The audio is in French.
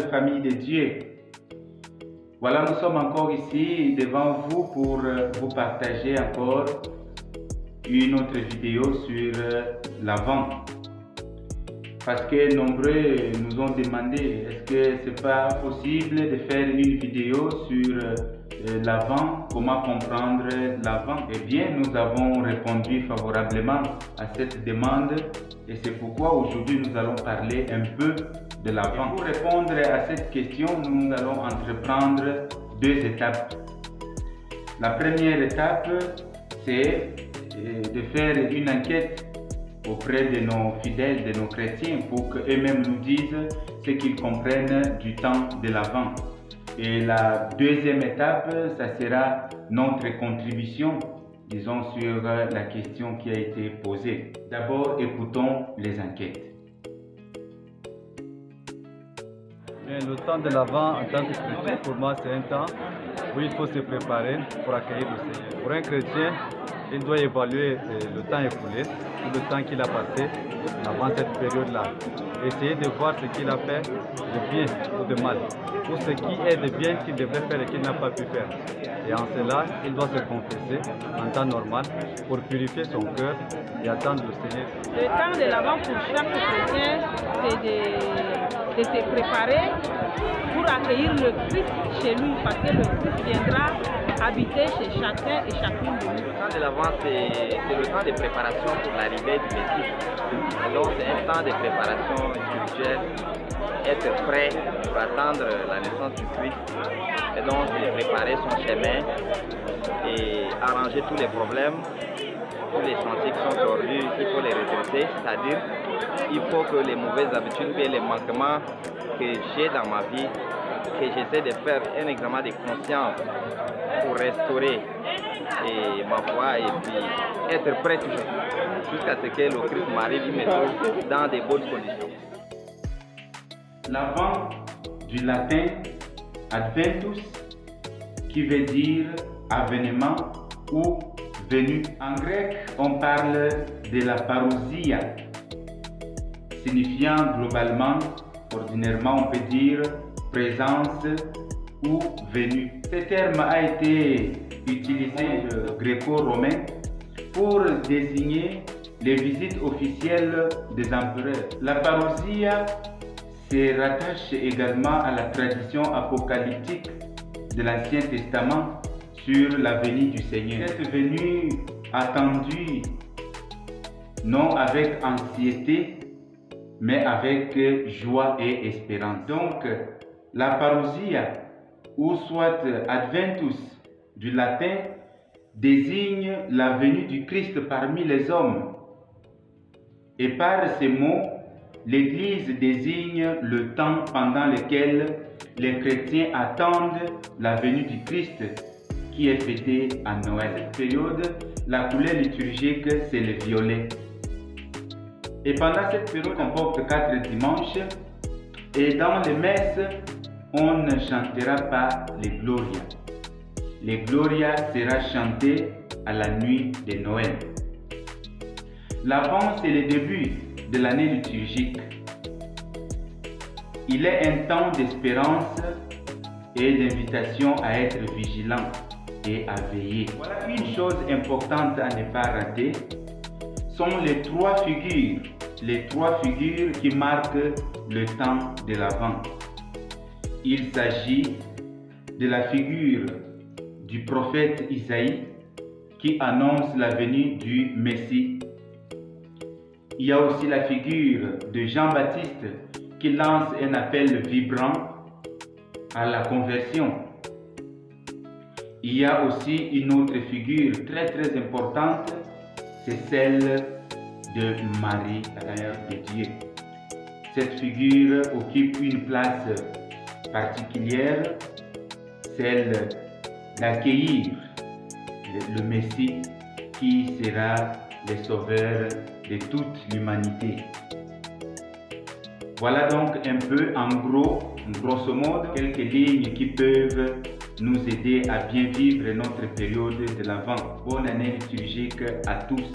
famille de Dieu. Voilà, nous sommes encore ici devant vous pour vous partager encore une autre vidéo sur l'Avent. Parce que nombreux nous ont demandé, est-ce que c'est pas possible de faire une vidéo sur l'Avent, comment comprendre l'Avent? Eh bien, nous avons répondu favorablement à cette demande et c'est pourquoi aujourd'hui nous allons parler un peu de l'Avent. Pour répondre à cette question, nous allons entreprendre deux étapes. La première étape, c'est de faire une enquête auprès de nos fidèles, de nos chrétiens, pour qu'eux-mêmes nous disent ce qu'ils comprennent du temps de l'Avent. Et la deuxième étape, ça sera notre contribution, disons, sur la question qui a été posée. D'abord, écoutons les enquêtes. Le temps de l'Avent en tant que chrétien, pour moi, c'est un temps où il faut se préparer pour accueillir le Seigneur. Pour un chrétien, il doit évaluer le temps écoulé, tout le temps qu'il a passé avant cette période-là. Essayer de voir ce qu'il a fait de bien ou de mal, ou ce qui est de bien qu'il devrait faire et qu'il n'a pas pu faire. Et en cela, il doit se confesser en temps normal pour purifier son cœur et attendre le Seigneur. Le temps de l'Avent pour chaque chrétien, c'est de se préparer pour accueillir le Christ chez lui, parce que le Christ viendra habiter chez chacun et chacune de nous. Le temps de l'Avent, c'est le temps de préparation pour l'arrivée du Messie. Donc c'est un temps de préparation spirituelle, être prêt pour attendre la naissance du Christ. Et donc c'est préparer son chemin et arranger tous les problèmes, tous les sentiers qui sont tordus, il faut les redresser, c'est-à-dire il faut que les mauvaises habitudes et les manquements que j'ai dans ma vie, que j'essaie de faire un examen de conscience pour restaurer ma foi et puis être prêt toujours jusqu'à ce que le Christ m'arrive, il me trouve dans de bonnes conditions. L'Avent, du latin adventus, qui veut dire avènement ou venue. En grec, on parle de la parousia, signifiant globalement, ordinairement, on peut dire présence ou venue. Ce terme a été utilisé gréco-romain pour désigner les visites officielles des empereurs. La parousia se rattache également à la tradition apocalyptique de l'Ancien Testament sur la venue du Seigneur. Cette venue attendue non avec anxiété, mais avec joie et espérance. Donc, la parousia, ou soit adventus du latin, désigne la venue du Christ parmi les hommes. Et par ces mots, l'Église désigne le temps pendant lequel les chrétiens attendent la venue du Christ qui est fêté à Noël. Cette période, la couleur liturgique, c'est le violet. Et pendant cette période, on comporte 4 dimanches et dans les messes, on ne chantera pas les Gloria. Les Gloria sera chanté à la nuit de Noël. L'Avent, c'est le début de l'année liturgique. Il est un temps d'espérance et d'invitation à être vigilant et à veiller. Voilà une chose importante à ne pas rater, sont les trois figures qui marquent le temps de l'Avent. Il s'agit de la figure du prophète Isaïe qui annonce la venue du Messie. Il y a aussi la figure de Jean-Baptiste qui lance un appel vibrant à la conversion. Il y a aussi une autre figure très très importante, c'est celle de Marie, la mère de Dieu. Cette figure occupe une place particulière, celle d'accueillir le Messie qui sera le sauveur de toute l'humanité. Voilà donc un peu en grosso modo, quelques lignes qui peuvent nous aider à bien vivre notre période de l'Avent. Bonne année liturgique à tous.